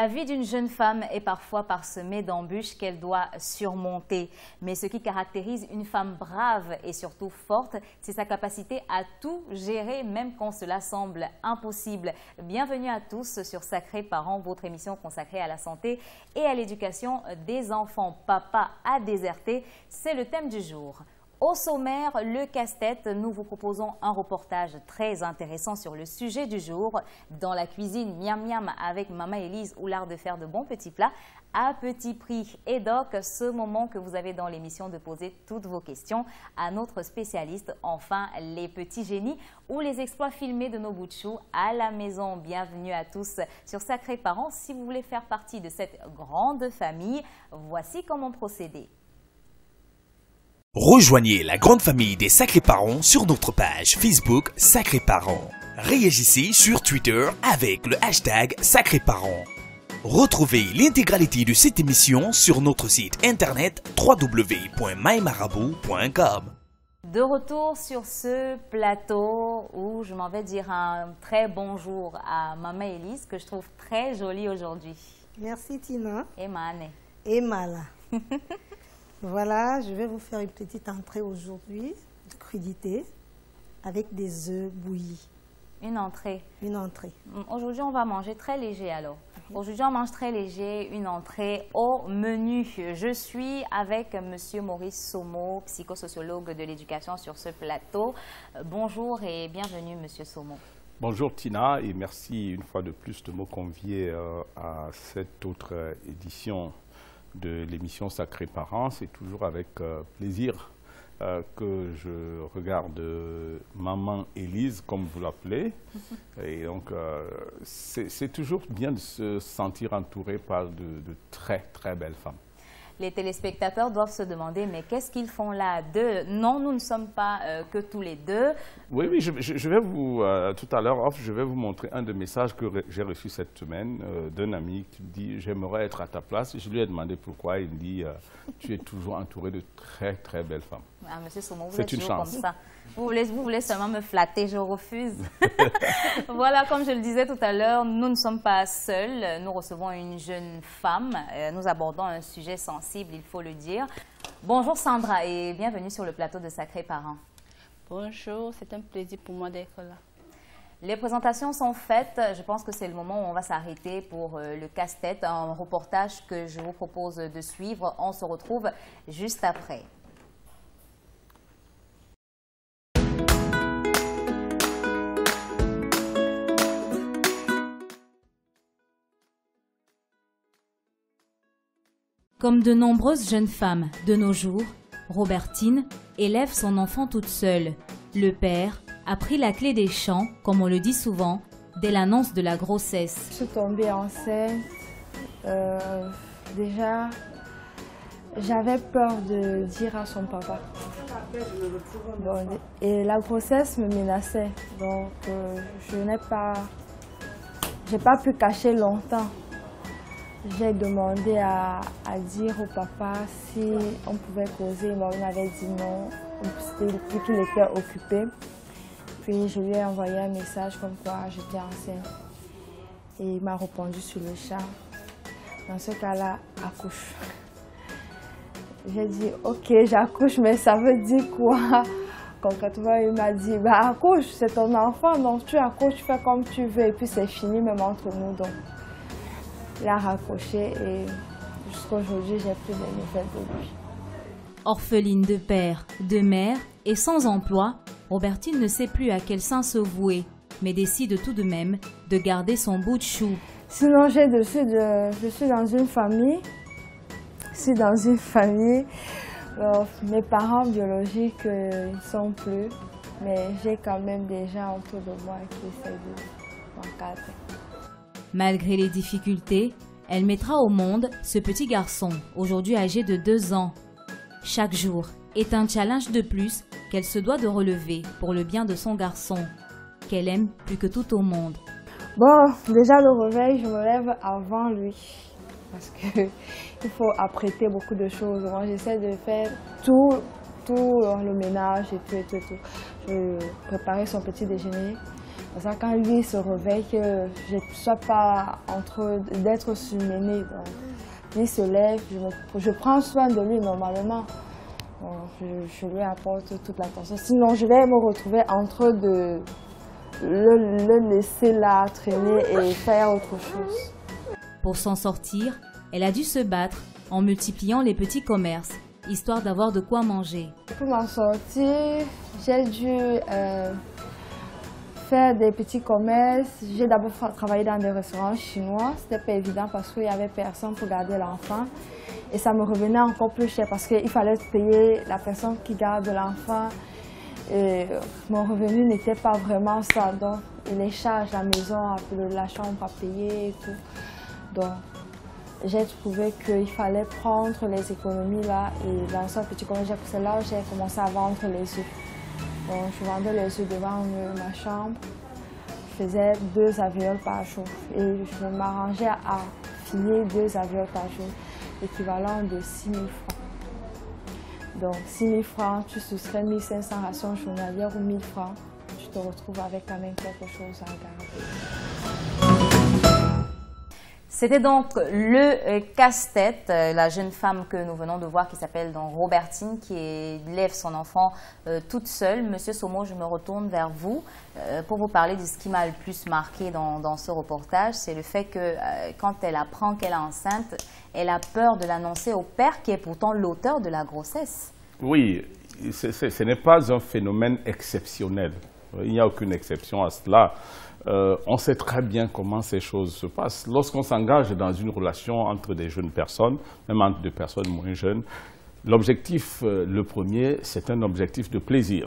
La vie d'une jeune femme est parfois parsemée d'embûches qu'elle doit surmonter. Mais ce qui caractérise une femme brave et surtout forte, c'est sa capacité à tout gérer, même quand cela semble impossible. Bienvenue à tous sur Sacrés Parents, votre émission consacrée à la santé et à l'éducation des enfants. Papa a déserté, c'est le thème du jour. Au sommaire, le casse-tête, nous vous proposons un reportage très intéressant sur le sujet du jour. Dans la cuisine, miam miam avec Maman Élise ou l'art de faire de bons petits plats à petit prix. Et donc, ce moment que vous avez dans l'émission de poser toutes vos questions à notre spécialiste. Enfin, les petits génies ou les exploits filmés de nos bouts de chou à la maison. Bienvenue à tous sur Sacrés Parents. Si vous voulez faire partie de cette grande famille, voici comment procéder. Rejoignez la grande famille des Sacrés Parents sur notre page Facebook Sacrés Parents. Réagissez sur Twitter avec le hashtag Sacrés Parents. Retrouvez l'intégralité de cette émission sur notre site internet www.mymarabou.com. De retour sur ce plateau où je m'en vais dire un très bonjour à Maman Élise que je trouve très jolie aujourd'hui. Merci Tina. Et Mane. Et Mala. Voilà, je vais vous faire une petite entrée aujourd'hui de crudité avec des œufs bouillis. Une entrée. Une entrée. Aujourd'hui, on va manger très léger alors. Aujourd'hui, on mange très léger, une entrée au menu. Je suis avec Monsieur Maurice Somo, psychosociologue de l'éducation sur ce plateau. Bonjour et bienvenue Monsieur Somo. Bonjour Tina et merci une fois de plus de me convier à cette autre édition de l'émission Sacrés Parents. C'est toujours avec plaisir que je regarde Maman Élise, comme vous l'appelez. Et donc, c'est toujours bien de se sentir entouré par de très, très belles femmes. Les téléspectateurs doivent se demander, mais qu'est-ce qu'ils font là? Non, nous ne sommes pas que tous les deux. Oui, je vais vous, tout à l'heure, je vais vous montrer un des messages que j'ai reçu cette semaine d'un ami qui me dit « J'aimerais être à ta place ». Je lui ai demandé pourquoi. Il me dit « Tu es toujours entouré de très, très belles femmes ». Ah, monsieur Somo, vous êtes toujours une chance. Comme ça. Vous voulez seulement me flatter, je refuse. Voilà, comme je le disais tout à l'heure, nous ne sommes pas seuls. Nous recevons une jeune femme. Nous abordons un sujet sensible, il faut le dire. Bonjour Sandra et bienvenue sur le plateau de Sacrés Parents. Bonjour, c'est un plaisir pour moi d'être là. Les présentations sont faites. Je pense que c'est le moment où on va s'arrêter pour le casse-tête, un reportage que je vous propose de suivre. On se retrouve juste après. Comme de nombreuses jeunes femmes de nos jours, Robertine élève son enfant toute seule. Le père a pris la clé des champs, comme on le dit souvent, dès l'annonce de la grossesse. Je suis tombée enceinte. Déjà, j'avais peur de dire à son papa. Bon, et la grossesse me menaçait, donc je n'ai pas pu cacher longtemps. J'ai demandé à dire au papa si on pouvait causer. Il m'avait dit non, c'était qu'il était occupé. Puis je lui ai envoyé un message comme quoi j'étais enceinte. Et il m'a répondu sur le champ. Dans ce cas-là, accouche. J'ai dit ok, j'accouche, mais ça veut dire quoi? Concrètement, il m'a dit bah accouche, c'est ton enfant, donc tu accouches, tu fais comme tu veux. Et puis c'est fini même entre nous. Donc. Il a raccroché et jusqu'à aujourd'hui, j'ai plus de nouvelles de lui. Orpheline de père, de mère et sans emploi, Robertine ne sait plus à quel sein se vouer, mais décide tout de même de garder son bout de chou. Sinon, je suis dans une famille. Mes parents biologiques ne sont plus, mais j'ai quand même des gens autour de moi qui essaient de m'encadrer. Malgré les difficultés, elle mettra au monde ce petit garçon, aujourd'hui âgé de 2 ans. Chaque jour est un challenge de plus qu'elle se doit de relever pour le bien de son garçon, qu'elle aime plus que tout au monde. Bon, déjà le réveil, je me lève avant lui, parce qu'il faut apprêter beaucoup de choses. Moi, j'essaie de faire tout le ménage et tout. Je préparais son petit déjeuner. Parce que quand lui se réveille, que je ne sois pas en train d'être surmenée. Donc, lui se lève, je prends soin de lui normalement. Donc, je lui apporte toute l'attention. Sinon, je vais me retrouver en train de le laisser là traîner et faire autre chose. Pour s'en sortir, elle a dû se battre en multipliant les petits commerces, histoire d'avoir de quoi manger. Pour m'en sortir, j'ai dû faire des petits commerces. J'ai d'abord travaillé dans des restaurants chinois. C'était pas évident parce qu'il n'y avait personne pour garder l'enfant. Et ça me revenait encore plus cher parce qu'il fallait payer la personne qui garde l'enfant. Et mon revenu n'était pas vraiment ça. Donc, les charges, la maison, la chambre à payer et tout. Donc, j'ai trouvé qu'il fallait prendre les économies là et lancer un petit commerce. C'est là où j'ai commencé à vendre les œufs. Donc, je vendais les œufs devant ma chambre. Je faisais 2 alvéoles par jour. Et je m'arrangeais à filer 2 alvéoles par jour, équivalent de 6 000 francs. Donc, 6 000 francs, tu soustrais 1 500 rations journalières ou 1 000 francs. Tu te retrouves avec quand même quelque chose à garder. C'était donc le casse-tête, la jeune femme que nous venons de voir qui s'appelle donc Robertine, qui élève son enfant toute seule. Monsieur Somo, je me retourne vers vous pour vous parler de ce qui m'a le plus marqué dans ce reportage. C'est le fait que quand elle apprend qu'elle est enceinte, elle a peur de l'annoncer au père qui est pourtant l'auteur de la grossesse. Oui, ce n'est pas un phénomène exceptionnel. Il n'y a aucune exception à cela. On sait très bien comment ces choses se passent. Lorsqu'on s'engage dans une relation entre des jeunes personnes, même entre des personnes moins jeunes, l'objectif, le premier, c'est un objectif de plaisir.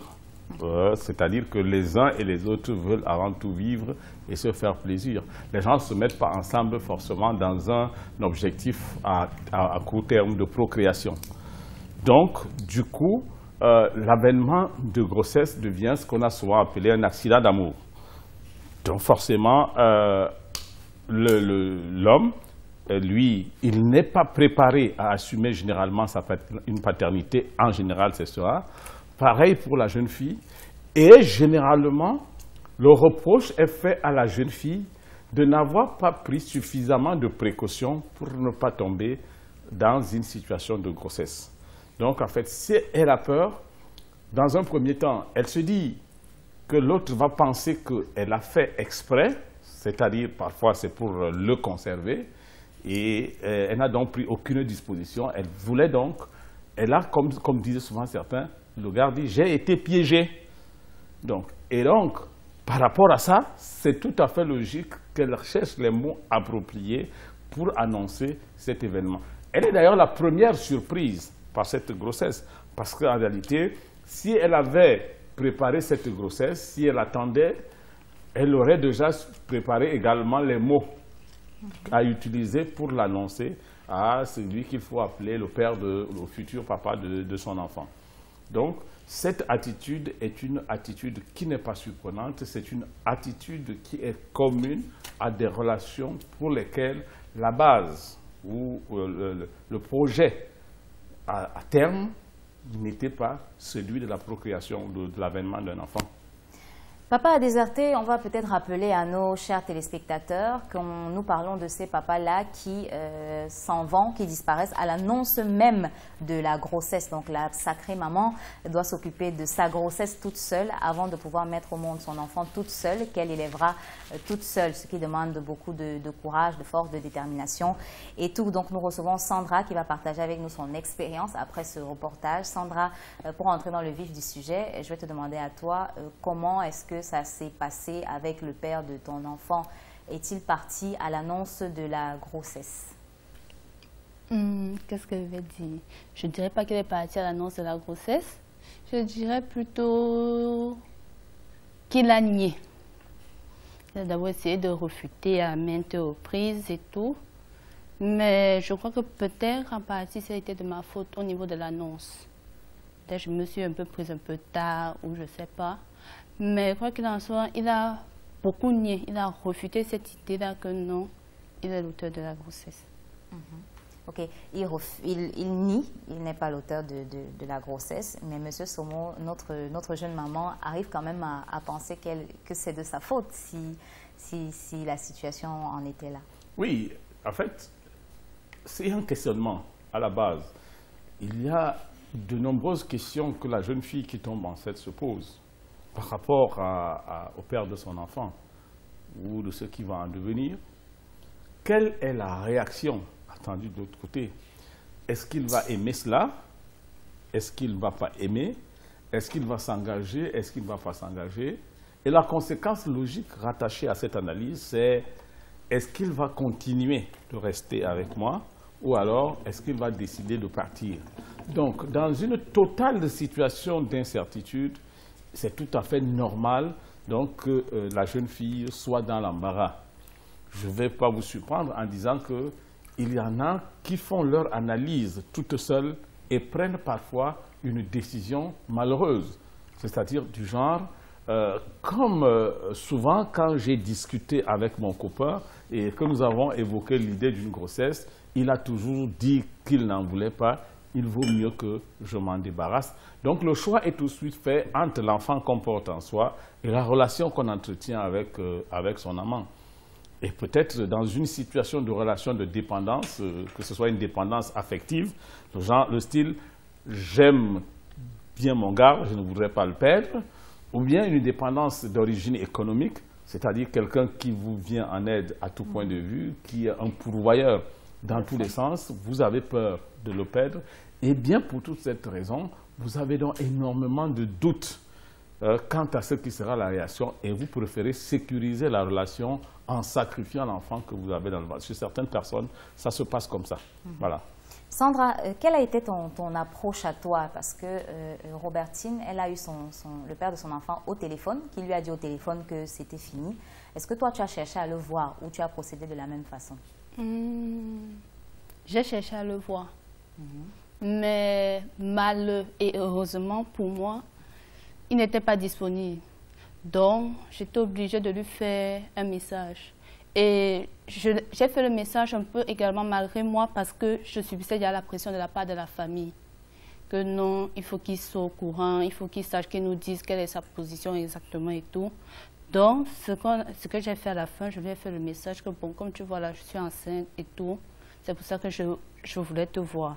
C'est-à-dire que les uns et les autres veulent avant tout vivre et se faire plaisir. Les gens ne se mettent pas ensemble forcément dans un objectif à court terme de procréation. Donc, du coup, l'avènement de grossesse devient ce qu'on a souvent appelé un accident d'amour. Donc forcément, l'homme, lui, il n'est pas préparé à assumer généralement une paternité. En général, c'est ça. Pareil pour la jeune fille. Et généralement, le reproche est fait à la jeune fille de n'avoir pas pris suffisamment de précautions pour ne pas tomber dans une situation de grossesse. Donc en fait, si elle a peur, dans un premier temps, elle se dit que l'autre va penser qu'elle a fait exprès, c'est-à-dire parfois c'est pour le conserver, et elle n'a donc pris aucune disposition. Elle voulait donc, elle a, comme disaient souvent certains, le gars dit « j'ai été piégé ». Et donc, par rapport à ça, c'est tout à fait logique qu'elle cherche les mots appropriés pour annoncer cet événement. Elle est d'ailleurs la première surprise par cette grossesse, parce qu'en réalité, si elle avait préparer cette grossesse, si elle attendait, elle aurait déjà préparé également les mots à utiliser pour l'annoncer à celui qu'il faut appeler le père, le futur papa de son enfant. Donc, cette attitude est une attitude qui n'est pas surprenante, c'est une attitude qui est commune à des relations pour lesquelles la base ou le projet à terme n'était pas celui de la procréation, de l'avènement d'un enfant. Papa a déserté, on va peut-être rappeler à nos chers téléspectateurs que nous parlons de ces papas-là qui s'en vont, qui disparaissent à l'annonce même de la grossesse. Donc la sacrée maman doit s'occuper de sa grossesse toute seule avant de pouvoir mettre au monde son enfant toute seule, qu'elle élèvera toute seule, ce qui demande beaucoup de courage, de force, de détermination et tout. Donc nous recevons Sandra qui va partager avec nous son expérience après ce reportage. Sandra, pour entrer dans le vif du sujet, je vais te demander à toi comment est-ce que ça s'est passé avec le père de ton enfant? Est-il parti à l'annonce de la grossesse? Qu'est-ce que je vais dire? Je ne dirais pas qu'il est parti à l'annonce de la grossesse. Je dirais plutôt qu'il a nié. Il a d'abord essayé de refuter à maintes reprises et tout. Mais je crois que peut-être en partie ça a été de ma faute au niveau de l'annonce. Peut-être je me suis un peu prise un peu tard ou je ne sais pas. Mais quoi qu'il en soit, il a beaucoup nié. Il a refuté cette idée-là que non, il est l'auteur de la grossesse. Ok, il nie, il n'est pas l'auteur de la grossesse, mais M. Somo, notre jeune maman, arrive quand même à penser que c'est de sa faute si la situation en était là. Oui, en fait, c'est un questionnement à la base. Il y a de nombreuses questions que la jeune fille qui tombe enceinte se pose par rapport au père de son enfant ou de ce qui va en devenir. Quelle est la réaction attendue de l'autre côté? Est-ce qu'il va aimer cela? Est-ce qu'il ne va pas aimer? Est-ce qu'il va s'engager? Est-ce qu'il ne va pas s'engager? Et la conséquence logique rattachée à cette analyse, c'est est-ce qu'il va continuer de rester avec moi ou alors est-ce qu'il va décider de partir? Donc, dans une totale situation d'incertitude, c'est tout à fait normal donc, que la jeune fille soit dans l'embarras. Je ne vais pas vous surprendre en disant qu'il y en a qui font leur analyse toutes seules et prennent parfois une décision malheureuse. C'est-à-dire du genre, comme souvent quand j'ai discuté avec mon copain et que nous avons évoqué l'idée d'une grossesse, il a toujours dit qu'il n'en voulait pas, il vaut mieux que je m'en débarrasse. Donc le choix est tout de suite fait entre l'enfant qu'on porte en soi et la relation qu'on entretient avec son amant. Et peut-être dans une situation de relation de dépendance, que ce soit une dépendance affective, le style « j'aime bien mon gars, je ne voudrais pas le perdre », ou bien une dépendance d'origine économique, c'est-à-dire quelqu'un qui vous vient en aide à tout point de vue, qui est un pourvoyeur dans tous les sens, vous avez peur de le perdre. Et bien pour toute cette raison, vous avez donc énormément de doutes quant à ce qui sera la réaction et vous préférez sécuriser la relation en sacrifiant l'enfant que vous avez dans le ventre. Chez certaines personnes, ça se passe comme ça. Voilà. Sandra, quelle a été ton approche à toi? Parce que Robertine, elle a eu le père de son enfant au téléphone, qui lui a dit au téléphone que c'était fini. Est-ce que toi, tu as cherché à le voir ou tu as procédé de la même façon? J'ai cherché à le voir. Mais mal et heureusement pour moi, il n'était pas disponible. Donc, j'étais obligée de lui faire un message. Et j'ai fait le message un peu également malgré moi parce que je subissais déjà la pression de la part de la famille. Que non, il faut qu'il soit au courant, il faut qu'il sache, qu'il nous dise quelle est sa position exactement et tout. Donc, ce que j'ai fait à la fin, je lui ai fait le message que bon, comme tu vois là, je suis enceinte et tout. C'est pour ça que je voulais te voir.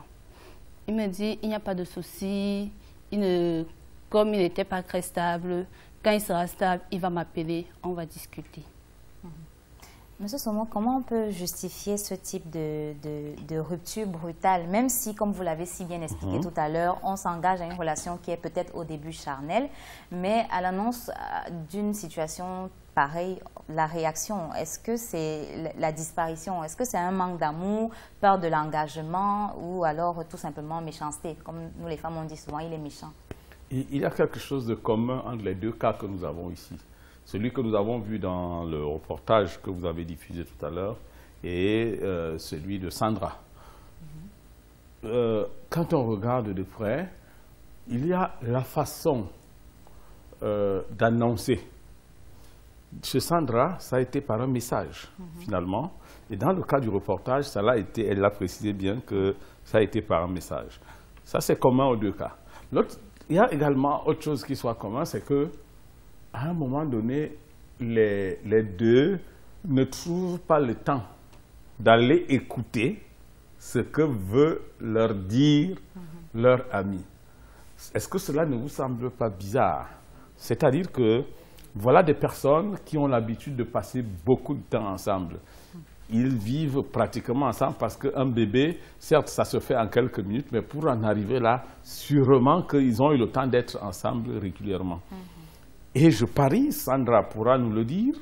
Il me dit, il n'y a pas de souci, comme il n'était pas très stable, quand il sera stable, il va m'appeler, on va discuter. Monsieur Somo, comment on peut justifier ce type de rupture brutale, même si, comme vous l'avez si bien expliqué tout à l'heure, on s'engage à une relation qui est peut-être au début charnelle, mais à l'annonce d'une situation pareille, la réaction, est-ce que c'est la disparition, est-ce que c'est un manque d'amour, peur de l'engagement ou alors tout simplement méchanceté? Comme nous les femmes on dit souvent, il est méchant. Il y a quelque chose de commun entre les deux cas que nous avons ici. Celui que nous avons vu dans le reportage que vous avez diffusé tout à l'heure et celui de Sandra. Quand on regarde de près, il y a la façon d'annoncer. Chez Sandra, ça a été par un message, finalement. Et dans le cas du reportage, elle a précisé bien que ça a été par un message. Ça, c'est commun aux deux cas. Il y a également autre chose qui soit commun, c'est que à un moment donné, les deux ne trouvent pas le temps d'aller écouter ce que veut leur dire leur ami. Est-ce que cela ne vous semble pas bizarre? C'est-à-dire que voilà des personnes qui ont l'habitude de passer beaucoup de temps ensemble. Ils vivent pratiquement ensemble parce qu'un bébé, certes, ça se fait en quelques minutes, mais pour en arriver là, sûrement qu'ils ont eu le temps d'être ensemble régulièrement. Et je parie, Sandra pourra nous le dire,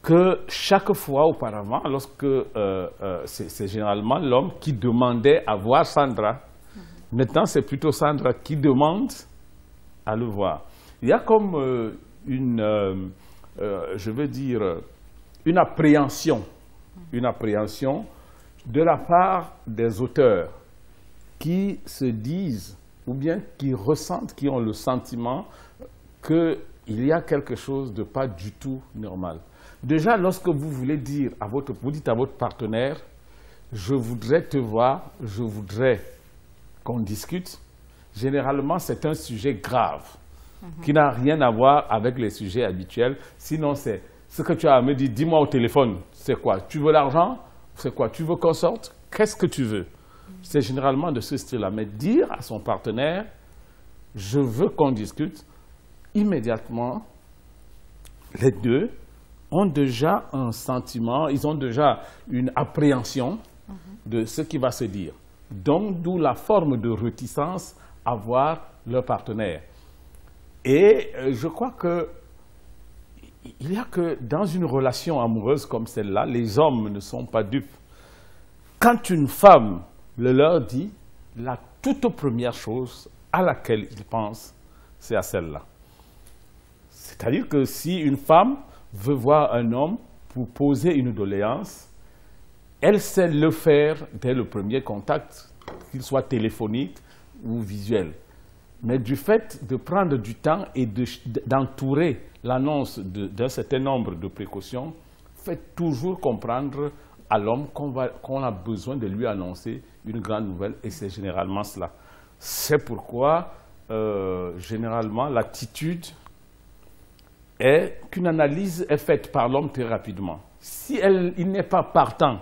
que chaque fois auparavant, lorsque c'est généralement l'homme qui demandait à voir Sandra, maintenant c'est plutôt Sandra qui demande à le voir. Il y a comme je veux dire, une appréhension de la part des auteurs qui se disent ou bien qui ressentent, qui ont le sentiment qu'il y a quelque chose de pas du tout normal. Déjà, lorsque vous voulez dire vous dites à votre partenaire, je voudrais te voir, je voudrais qu'on discute, généralement c'est un sujet grave qui n'a rien à voir avec les sujets habituels. Sinon, c'est ce que tu as à me dire, dis-moi au téléphone, c'est quoi? Tu veux l'argent? C'est quoi? Tu veux qu'on sorte? Qu'est-ce que tu veux? C'est généralement de ce style-là. Mais dire à son partenaire, je veux qu'on discute, immédiatement, les deux ont déjà un sentiment, ils ont déjà une appréhension de ce qui va se dire. Donc, d'où la forme de réticence à voir leur partenaire. Et je crois que il y a que dans une relation amoureuse comme celle-là, les hommes ne sont pas dupes. Quand une femme le leur dit, la toute première chose à laquelle ils pensent, c'est à celle-là. C'est-à-dire que si une femme veut voir un homme pour poser une doléance, elle sait le faire dès le premier contact, qu'il soit téléphonique ou visuel. Mais du fait de prendre du temps et d'entourer l'annonce d'un certain nombre de précautions, fait toujours comprendre à l'homme qu'on a besoin de lui annoncer une grande nouvelle, et c'est généralement cela. C'est pourquoi, généralement, l'attitude est qu'une analyse est faite par l'homme très rapidement. Si il n'est pas partant,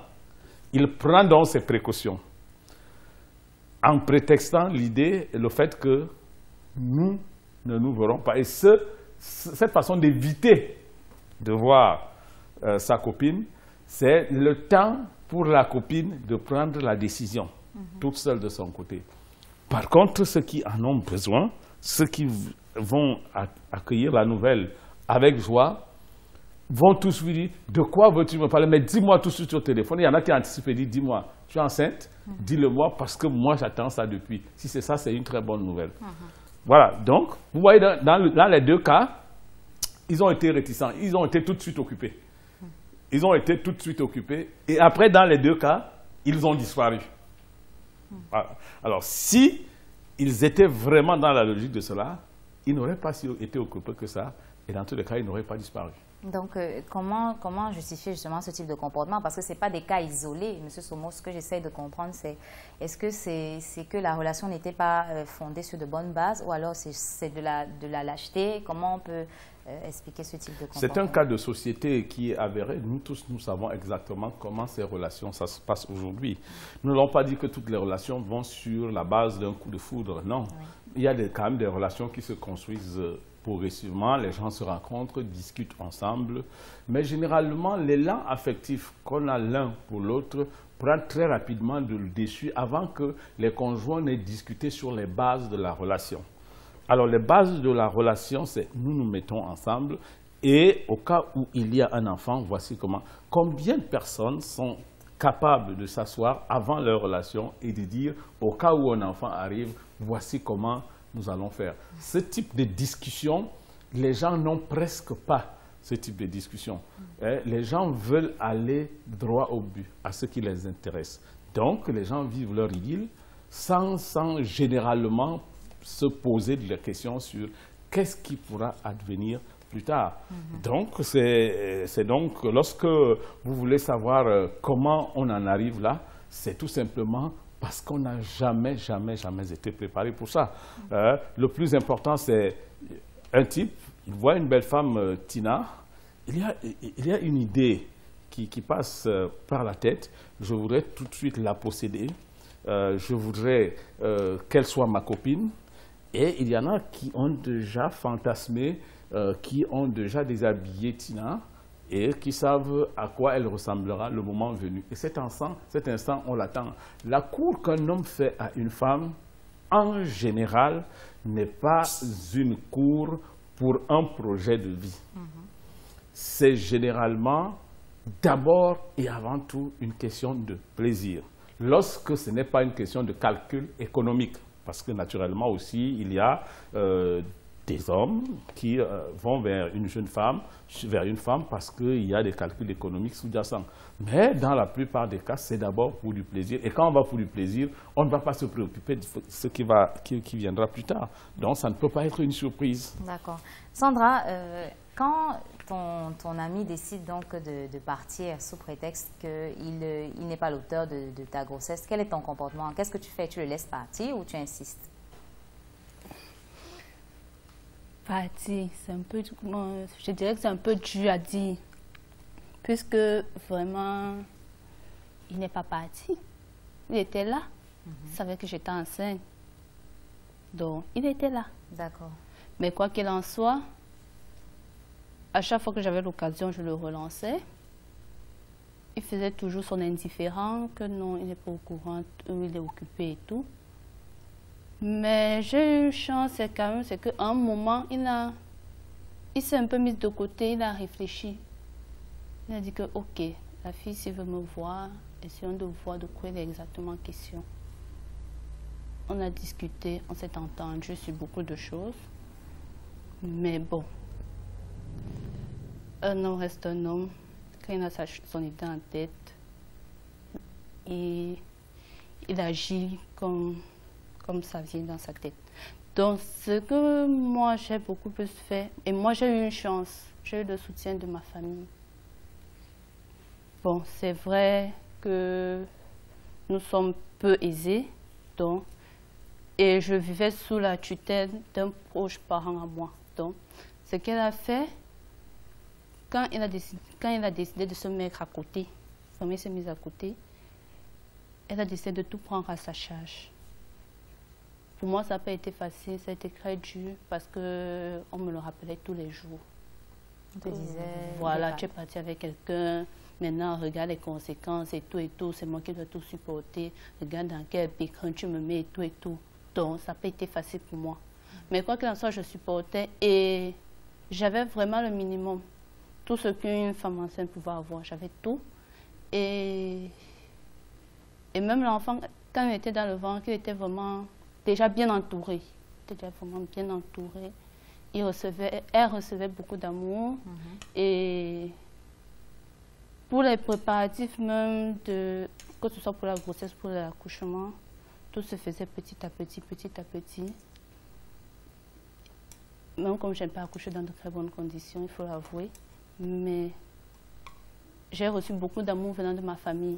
il prend donc ses précautions, en prétextant l'idée, le fait que nous ne nous verrons pas. Et cette façon d'éviter de voir sa copine, c'est le temps pour la copine de prendre la décision, toute seule de son côté. Par contre, ceux qui en ont besoin, ceux qui vont accueillir la nouvelle avec joie, vont tous lui dire, de quoi veux-tu me parler? Mais dis-moi tout de suite au téléphone. Il y en a qui anticipent et disent, dis-moi, tu es enceinte? Dis-le-moi parce que moi j'attends ça depuis. Si c'est ça, c'est une très bonne nouvelle. Voilà, donc, vous voyez, dans les deux cas, ils ont été réticents, ils ont été tout de suite occupés. Ils ont été tout de suite occupés, et après, dans les deux cas, ils ont disparu. Voilà. Alors, si ils étaient vraiment dans la logique de cela, ils n'auraient pas été occupés que ça, et dans tous les cas, ils n'auraient pas disparu. Donc, comment justifier justement ce type de comportement? Parce que ce n'est pas des cas isolés, M. Somo. Ce que j'essaie de comprendre, c'est est-ce que c'est que la relation n'était pas fondée sur de bonnes bases, ou alors c'est de la lâcheté? Comment on peut expliquer ce type de comportement? C'est un cas de société qui est avéré. Nous tous, nous savons exactement comment ces relations, ça se passe aujourd'hui. Nous n'allons pas dit que toutes les relations vont sur la base d'un coup de foudre. Non. Oui. Il y a quand même des relations qui se construisent progressivement, les gens se rencontrent, discutent ensemble, mais généralement, l'élan affectif qu'on a l'un pour l'autre prend très rapidement le dessus avant que les conjoints n'aient discuté sur les bases de la relation. Alors, les bases de la relation, c'est nous nous mettons ensemble et au cas où il y a un enfant, voici comment. Combien de personnes sont capables de s'asseoir avant leur relation et de dire, au cas où un enfant arrive, voici comment nous allons faire. Ce type de discussion, les gens n'ont presque pas ce type de discussion. Les gens veulent aller droit au but, à ce qui les intéresse. Donc, les gens vivent leur idylle sans généralement se poser des questions sur qu'est-ce qui pourra advenir plus tard. Donc, c'est donc, lorsque vous voulez savoir comment on en arrive là, c'est tout simplement parce qu'on n'a jamais été préparé pour ça. Le plus important, c'est un type, il voit une belle femme, Tina, il y a une idée qui passe par la tête, je voudrais tout de suite la posséder, je voudrais qu'elle soit ma copine, et il y en a qui ont déjà fantasmé, qui ont déjà déshabillé Tina, et qui savent à quoi elle ressemblera le moment venu. Et cet instant, on l'attend. La cour qu'un homme fait à une femme, en général, n'est pas une cour pour un projet de vie. C'est généralement, d'abord et avant tout, une question de plaisir. Lorsque ce n'est pas une question de calcul économique, parce que naturellement aussi, il y a des hommes qui vont vers une jeune femme, parce qu'il y a des calculs économiques sous-jacents. Mais dans la plupart des cas, c'est d'abord pour du plaisir. Et quand on va pour du plaisir, on ne va pas se préoccuper de ce qui viendra plus tard. Donc, ça ne peut pas être une surprise. D'accord. Sandra, Quand ton ami décide donc de partir sous prétexte qu'il n'est pas l'auteur de ta grossesse, quel est ton comportement? Qu'est-ce que tu fais? Tu le laisses partir ou tu insistes? Partir, c'est un peu, je dirais que c'est un peu dur à dire, puisque vraiment, il n'est pas parti. Il était là, il savait que j'étais enceinte, donc il était là. D'accord. Mais quoi qu'il en soit, à chaque fois que j'avais l'occasion, je le relançais. Il faisait toujours son indifférent, que non, il n'est pas au courant, il est occupé et tout. Mais j'ai eu une chance, c'est qu'à un moment, il s'est un peu mis de côté, il a réfléchi. Il a dit que, ok, la fille, s'il veut me voir, essayons de voir de quoi il est exactement question. On a discuté, on s'est entendu sur beaucoup de choses. Mais bon, un homme reste un homme. Quand il a son idée en tête, et il agit comme ça vient dans sa tête. Donc, ce que moi, j'ai beaucoup plus fait, et moi, j'ai eu une chance, j'ai eu le soutien de ma famille. Bon, c'est vrai que nous sommes peu aisés, donc, et je vivais sous la tutelle d'un proche parent à moi. Donc, ce qu'elle a fait, quand il a décidé de se mettre à côté, quand il s'est mis à côté, elle a décidé de tout prendre à sa charge. Pour moi, ça n'a pas été facile, ça a été très dur parce qu'on me le rappelait tous les jours. On te disait... Voilà, tu es parti avec quelqu'un, maintenant regarde les conséquences et tout, c'est moi qui dois tout supporter. Regarde dans quel pécrin tu me mets et tout. Donc, ça n'a pas été facile pour moi. Mais quoi qu'il en soit, je supportais et j'avais vraiment le minimum. Tout ce qu'une femme enceinte pouvait avoir, j'avais tout. Et même l'enfant, quand il était dans le ventre, il était vraiment déjà bien entouré. Il était déjà vraiment bien entouré. Elle recevait beaucoup d'amour. Et pour les préparatifs même, que ce soit pour la grossesse, pour l'accouchement, tout se faisait petit à petit, petit à petit. Même comme je n'ai pas accouché dans de très bonnes conditions, il faut l'avouer. Mais j'ai reçu beaucoup d'amour venant de ma famille.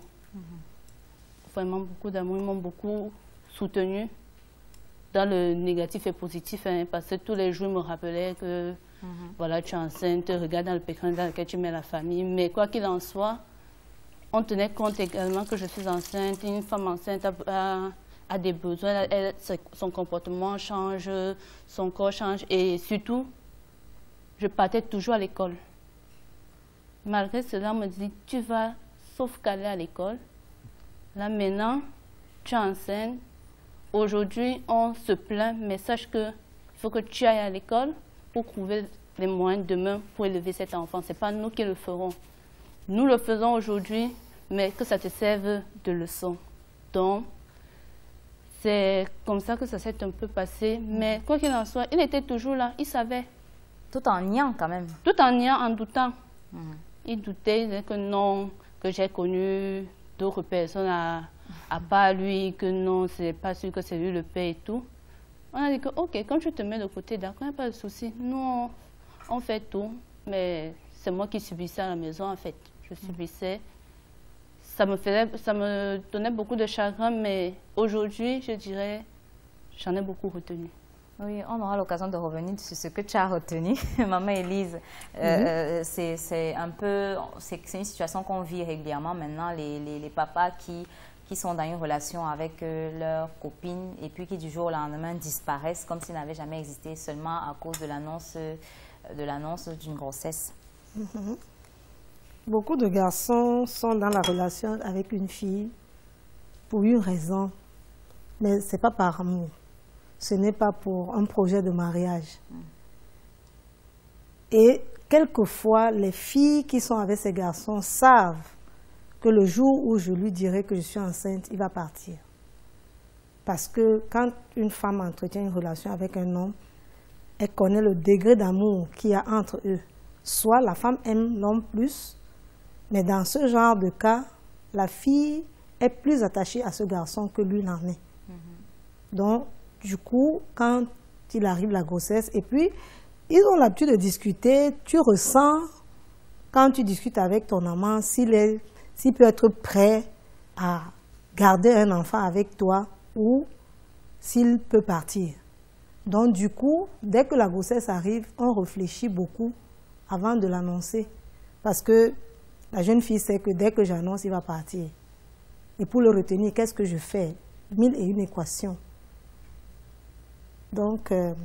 Vraiment beaucoup d'amour. Ils m'ont beaucoup soutenue dans le négatif et positif. Hein, parce que tous les jours, ils me rappelaient que voilà, tu es enceinte, regarde dans le pécrin dans lequel tu mets la famille. Mais quoi qu'il en soit, on tenait compte également que je suis enceinte. Une femme enceinte a des besoins. Son comportement change, son corps change. Et surtout, je partais toujours à l'école. Malgré cela, on me dit, tu vas sauf qu'aller à l'école. Là maintenant, tu es enceinte. Aujourd'hui, on se plaint, mais sache qu'il faut que tu ailles à l'école pour trouver les moyens demain pour élever cet enfant. Ce n'est pas nous qui le ferons. Nous le faisons aujourd'hui, mais que ça te serve de leçon. Donc, c'est comme ça que ça s'est un peu passé. Mais quoi qu'il en soit, il était toujours là, il savait. Tout en niant quand même. Tout en niant, en doutant. Il doutait, il disait que non, que j'ai connu d'autres personnes à part lui, que non, c'est pas sûr que c'est lui le père et tout. On a dit que, ok, quand tu te mets de côté, d'accord, il n'y a pas de souci. Nous, on fait tout, mais c'est moi qui subissais à la maison, en fait. Je subissais. Ça me donnait beaucoup de chagrin, mais aujourd'hui, je dirais, j'en ai beaucoup retenu. Oui, on aura l'occasion de revenir sur ce que tu as retenu, Maman Élise. C'est une situation qu'on vit régulièrement maintenant, les papas qui sont dans une relation avec leur copine et puis qui du jour au lendemain disparaissent comme s'ils n'avaient jamais existé seulement à cause de l'annonce d'une grossesse. Beaucoup de garçons sont dans la relation avec une fille pour une raison, mais ce n'est pas par amour. Ce n'est pas pour un projet de mariage. Et quelquefois, les filles qui sont avec ces garçons savent que le jour où je lui dirai que je suis enceinte, il va partir. Parce que quand une femme entretient une relation avec un homme, elle connaît le degré d'amour qu'il y a entre eux. Soit la femme aime l'homme plus, mais dans ce genre de cas, la fille est plus attachée à ce garçon que lui n'en est. Donc, du coup, quand il arrive la grossesse, et puis ils ont l'habitude de discuter, tu ressens, quand tu discutes avec ton amant, s'il peut être prêt à garder un enfant avec toi ou s'il peut partir. Donc du coup, dès que la grossesse arrive, on réfléchit beaucoup avant de l'annoncer. Parce que la jeune fille sait que dès que j'annonce, il va partir. Et pour le retenir, qu'est-ce que je fais? 1001 équations. Donc, je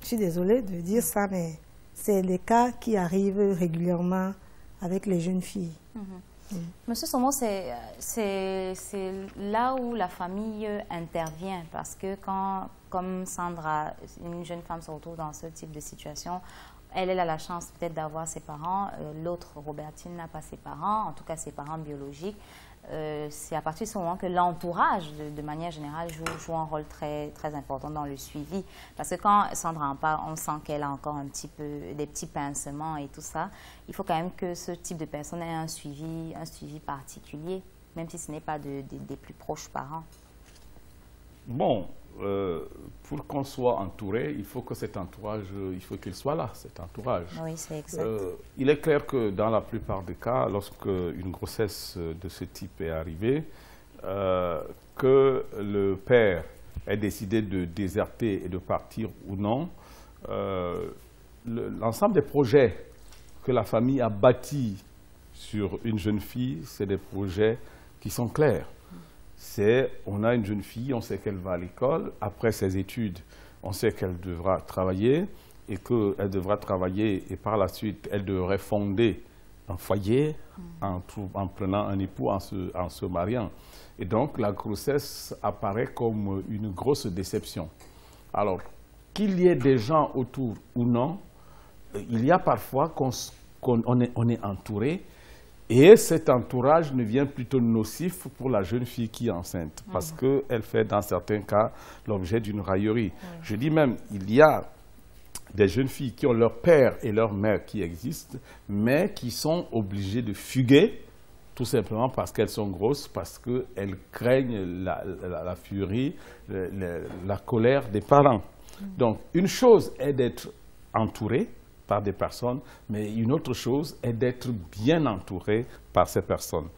suis désolée de dire ça, mais c'est les cas qui arrivent régulièrement avec les jeunes filles. Monsieur Somo, c'est là où la famille intervient, parce que quand, comme Sandra, une jeune femme se retrouve dans ce type de situation, elle a la chance peut-être d'avoir ses parents, l'autre, Robertine, n'a pas ses parents, en tout cas ses parents biologiques. C'est à partir de ce moment que l'entourage, de manière générale, joue un rôle très, très important dans le suivi. Parce que quand Sandra en parle, on sent qu'elle a encore un petit peu des petits pincements et tout ça. Il faut quand même que ce type de personne ait un suivi particulier, même si ce n'est pas des plus proches parents. Bon, pour qu'on soit entouré, il faut que cet entourage, il faut qu'il soit là, cet entourage. Oui, c'est exact. Il est clair que dans la plupart des cas, lorsque une grossesse de ce type est arrivée, que le père ait décidé de déserter et de partir ou non, l'ensemble des projets que la famille a bâtis sur une jeune fille, c'est des projets qui sont clairs. On a une jeune fille, on sait qu'elle va à l'école, après ses études, on sait qu'elle devra travailler et qu'elle devra travailler et par la suite, elle devrait fonder un foyer en prenant un époux, en se mariant. Et donc, la grossesse apparaît comme une grosse déception. Alors, qu'il y ait des gens autour ou non, il y a parfois qu'on est entouré. Et cet entourage devient plutôt nocif pour la jeune fille qui est enceinte, parce qu'elle fait dans certains cas l'objet d'une raillerie. Je dis même, il y a des jeunes filles qui ont leur père et leur mère qui existent, mais qui sont obligées de fuguer, tout simplement parce qu'elles sont grosses, parce qu'elles craignent la furie, la colère des parents. Donc, une chose est d'être entourée par des personnes, mais une autre chose est d'être bien entouré par ces personnes.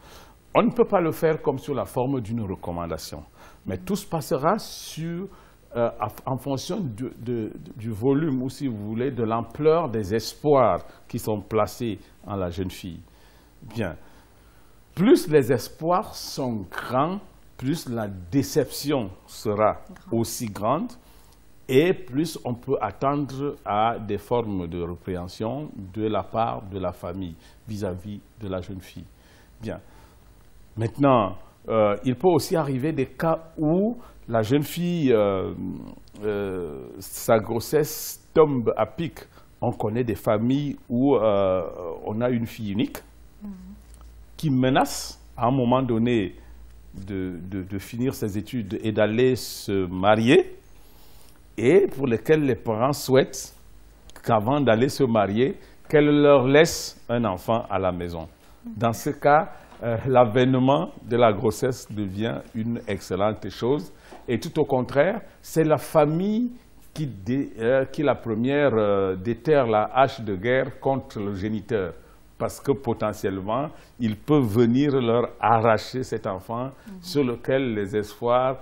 On ne peut pas le faire comme sur la forme d'une recommandation, mais tout se passera en fonction du volume, ou si vous voulez, de l'ampleur des espoirs qui sont placés en la jeune fille. Bien, plus les espoirs sont grands, plus la déception sera aussi grande, et plus on peut attendre à des formes de répréhension de la part de la famille vis-à-vis de la jeune fille. Bien. Maintenant, il peut aussi arriver des cas où la jeune fille, sa grossesse tombe à pic. On connaît des familles où on a une fille unique qui menace à un moment donné de finir ses études et d'aller se marier, et pour lesquels les parents souhaitent qu'avant d'aller se marier, qu'elle leur laisse un enfant à la maison. Dans ce cas, l'avènement de la grossesse devient une excellente chose. Et tout au contraire, c'est la famille qui la première déterre la hache de guerre contre le géniteur. Parce que potentiellement, il peut venir leur arracher cet enfant sur lequel les espoirs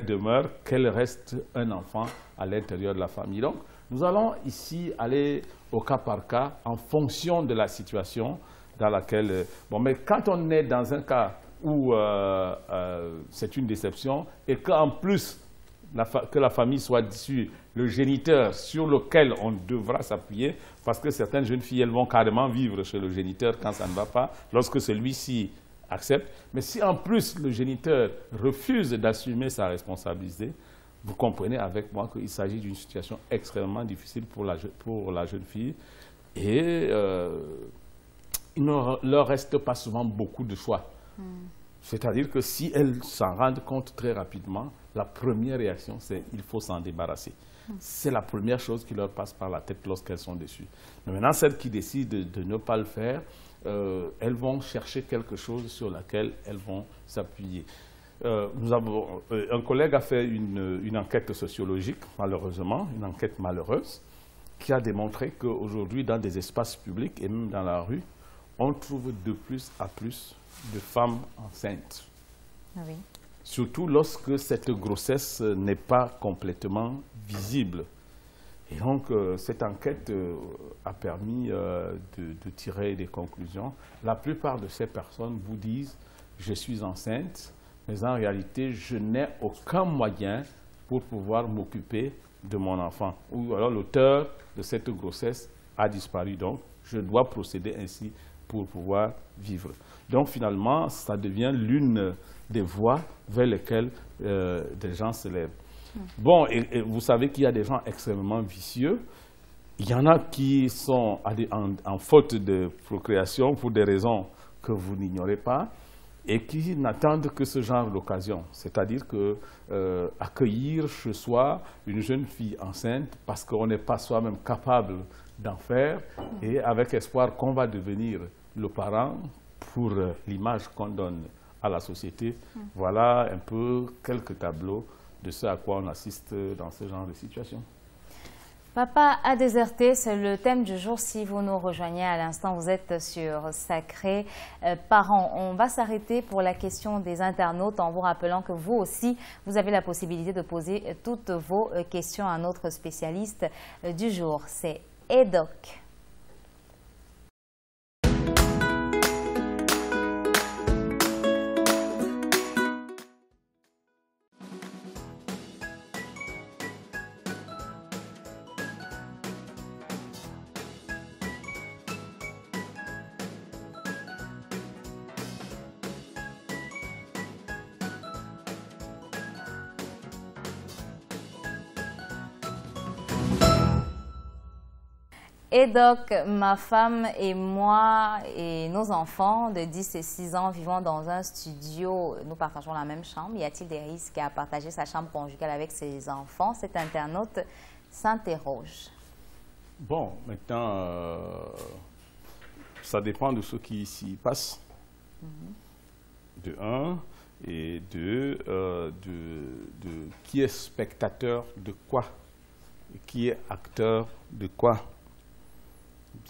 demeurent, qu'elle reste un enfant à l'intérieur de la famille. Donc, nous allons ici aller au cas par cas en fonction de la situation dans laquelle... Bon, mais quand on est dans un cas où c'est une déception et qu'en plus que la famille soit issue, le géniteur sur lequel on devra s'appuyer, parce que certaines jeunes filles, elles vont carrément vivre chez le géniteur quand ça ne va pas, lorsque celui-ci accepte. Mais si en plus le géniteur refuse d'assumer sa responsabilité, vous comprenez avec moi qu'il s'agit d'une situation extrêmement difficile pour la jeune fille. Et il ne leur reste pas souvent beaucoup de choix. C'est-à-dire que si elles s'en rendent compte très rapidement, la première réaction, c'est qu'il faut s'en débarrasser. C'est la première chose qui leur passe par la tête lorsqu'elles sont déçues. Mais maintenant, celles qui décident de ne pas le faire, elles vont chercher quelque chose sur laquelle elles vont s'appuyer. Un collègue a fait une enquête sociologique, malheureusement, une enquête malheureuse, qui a démontré qu'aujourd'hui, dans des espaces publics et même dans la rue, on trouve de plus en plus de femmes enceintes. Oui. Surtout lorsque cette grossesse n'est pas complètement visible. Et donc, cette enquête a permis de tirer des conclusions. La plupart de ces personnes vous disent « je suis enceinte », mais en réalité, je n'ai aucun moyen pour pouvoir m'occuper de mon enfant. Ou alors l'auteur de cette grossesse a disparu, donc je dois procéder ainsi pour pouvoir vivre. Donc finalement, ça devient l'une des voies vers lesquelles des gens se lèvent. Bon, et vous savez qu'il y a des gens extrêmement vicieux. Il y en a qui sont en faute de procréation pour des raisons que vous n'ignorez pas et qui n'attendent que ce genre d'occasion. C'est-à-dire que accueillir chez soi une jeune fille enceinte parce qu'on n'est pas soi-même capable d'en faire et avec espoir qu'on va devenir le parent pour l'image qu'on donne à la société. Voilà un peu quelques tableaux de ce à quoi on assiste dans ce genre de situation. Papa a déserté, c'est le thème du jour. Si vous nous rejoignez à l'instant, vous êtes sur Sacré Parents. On va s'arrêter pour la question des internautes en vous rappelant que vous aussi, vous avez la possibilité de poser toutes vos questions à notre spécialiste du jour. C'est Edoc. Et donc, ma femme et moi et nos enfants de 10 et 6 ans vivons dans un studio. Nous partageons la même chambre. Y a-t-il des risques à partager sa chambre conjugale avec ses enfants? Cet internaute s'interroge. Bon, maintenant, ça dépend de ce qui s'y passe. De un, et deux, de qui est spectateur de quoi, et qui est acteur de quoi.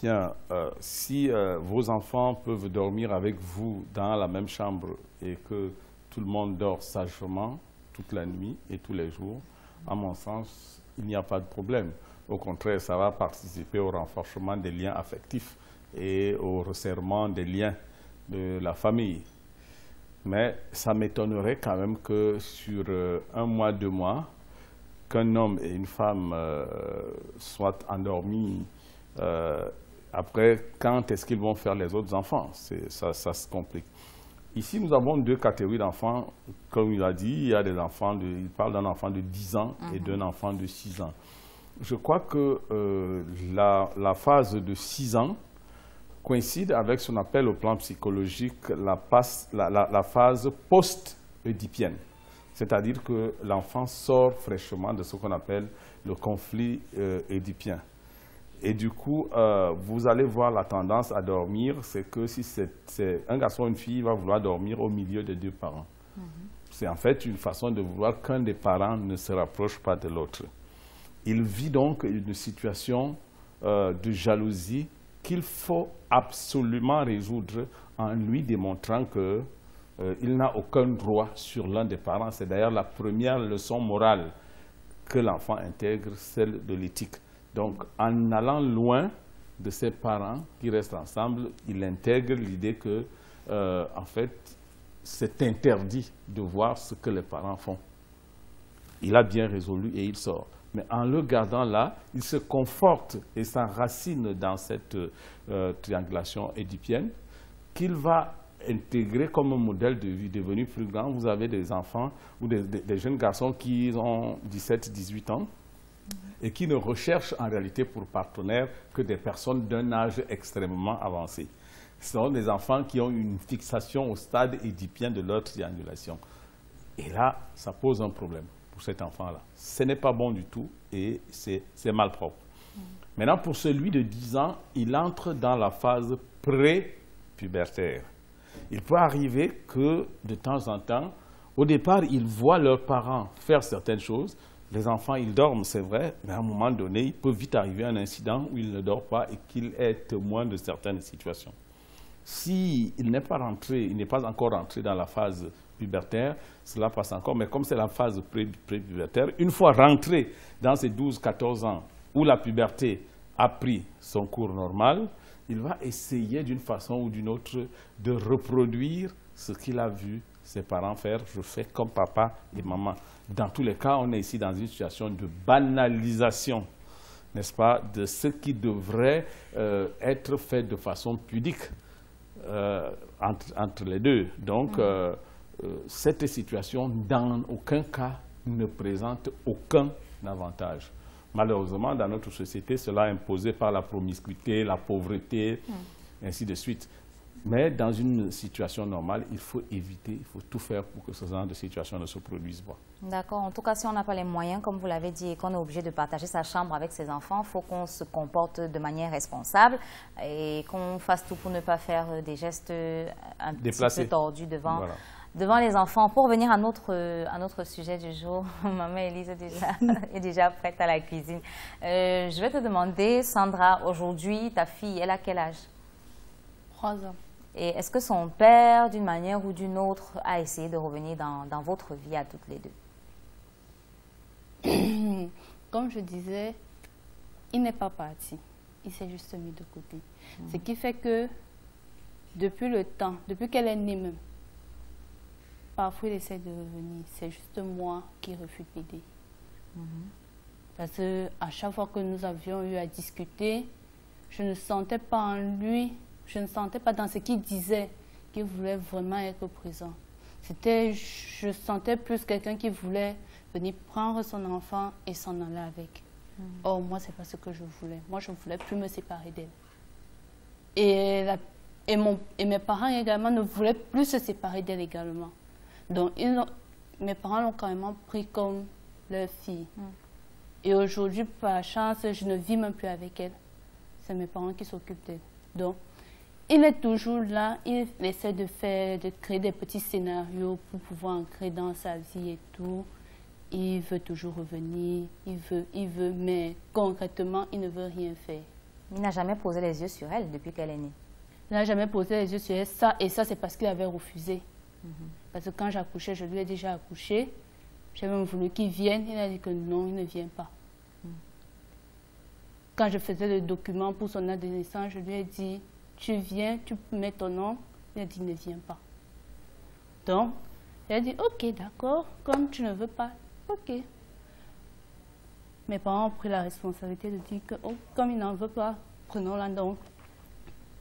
Bien, si vos enfants peuvent dormir avec vous dans la même chambre et que tout le monde dort sagement toute la nuit et tous les jours, à mon sens, il n'y a pas de problème. Au contraire, ça va participer au renforcement des liens affectifs et au resserrement des liens de la famille. Mais ça m'étonnerait quand même que sur 1 mois, 2 mois, qu'un homme et une femme soient endormis. Après, quand est-ce qu'ils vont faire les autres enfants? Ça se complique. Ici, nous avons 2 catégories d'enfants. Comme il a dit, il y a des enfants, il parle d'un enfant de 10 ans et d'un enfant de 6 ans. Je crois que la phase de 6 ans coïncide avec ce qu'on appelle au plan psychologique la phase post-oedipienne. C'est-à-dire que l'enfant sort fraîchement de ce qu'on appelle le conflit oedipien. Et du coup, vous allez voir la tendance à dormir, c'est que si c'est un garçon ou une fille, il va vouloir dormir au milieu des 2 parents. C'est en fait une façon de vouloir qu'un des parents ne se rapproche pas de l'autre. Il vit donc une situation de jalousie qu'il faut absolument résoudre en lui démontrant qu'il n'a aucun droit sur l'un des parents. C'est d'ailleurs la première leçon morale que l'enfant intègre, celle de l'éthique. Donc, en allant loin de ses parents qui restent ensemble, il intègre l'idée que, en fait, c'est interdit de voir ce que les parents font. Il a bien résolu et il sort. Mais en le gardant là, il se conforte et s'enracine dans cette triangulation édipienne qu'il va intégrer comme un modèle de vie devenu plus grand. Vous avez des enfants ou des jeunes garçons qui ont 17, 18 ans et qui ne recherchent en réalité pour partenaire que des personnes d'un âge extrêmement avancé. Ce sont des enfants qui ont une fixation au stade édipien de leur triangulation. Et là, ça pose un problème pour cet enfant-là. Ce n'est pas bon du tout et c'est malpropre. Maintenant, pour celui de 10 ans, il entre dans la phase pré-pubertaire. Il peut arriver que, de temps en temps, au départ, ils voient leurs parents faire certaines choses, Les enfants, ils dorment, c'est vrai, mais à un moment donné, il peut vite arriver un incident où ils ne dorment pas et qu'ils est témoin de certaines situations. S'il n'est pas rentré, il n'est pas encore rentré dans la phase pubertaire, cela passe encore, mais comme c'est la phase pré-pubertaire, une fois rentré dans ces 12-14 ans où la puberté a pris son cours normal, il va essayer d'une façon ou d'une autre de reproduire ce qu'il a vu ses parents faire. Je fais comme papa et maman. Dans tous les cas, on est ici dans une situation de banalisation, n'est-ce pas, de ce qui devrait être fait de façon pudique entre les deux. Donc, cette situation, dans aucun cas, ne présente aucun avantage. Malheureusement, dans notre société, cela est imposé par la promiscuité, la pauvreté, ainsi de suite. Mais dans une situation normale, il faut éviter, il faut tout faire pour que ce genre de situation ne se produise pas. D'accord. En tout cas, si on n'a pas les moyens, comme vous l'avez dit, et qu'on est obligé de partager sa chambre avec ses enfants, il faut qu'on se comporte de manière responsable et qu'on fasse tout pour ne pas faire des gestes un petit peu tordus devant... Voilà. Devant les enfants. Pour revenir à notre sujet du jour, maman Elise est déjà prête à la cuisine. Je vais te demander, Sandra, aujourd'hui, ta fille, elle a quel âge? 3 ans. Et est-ce que son père, d'une manière ou d'une autre, a essayé de revenir dans votre vie à toutes les deux? Comme je disais, il n'est pas parti. Il s'est juste mis de côté. Ce qui fait que, depuis le temps, depuis qu'elle est née même, parfois, il essaie de revenir. C'est juste moi qui refuse l'idée. Parce qu'à chaque fois que nous avions eu à discuter, je ne sentais pas en lui, je ne sentais pas dans ce qu'il disait qu'il voulait vraiment être présent. Je sentais plus quelqu'un qui voulait venir prendre son enfant et s'en aller avec. Or, moi, ce n'est pas ce que je voulais. Moi, je ne voulais plus me séparer d'elle. Et mes parents également ne voulaient plus se séparer d'elle également. Donc, mes parents l'ont carrément pris comme leur fille. Et aujourd'hui, par chance, je ne vis même plus avec elle. C'est mes parents qui s'occupent d'elle. Donc, il est toujours là. Il essaie de créer des petits scénarios pour pouvoir ancrer dans sa vie et tout. Il veut toujours revenir. Il veut, mais concrètement, il ne veut rien faire. Il n'a jamais posé les yeux sur elle depuis qu'elle est née. Il n'a jamais posé les yeux sur elle. Et ça, c'est parce qu'il avait refusé. Parce que quand j'accouchais, je lui ai déjà accouché. J'ai même voulu qu'il vienne. Il a dit que non, il ne vient pas. Quand je faisais le document pour son acte de naissance, je lui ai dit, tu viens, tu mets ton nom. Il a dit, il ne vient pas. Donc, il a dit, ok, d'accord, comme tu ne veux pas, ok. Mes parents ont pris la responsabilité de dire que, oh, comme il n'en veut pas, prenons-la donc.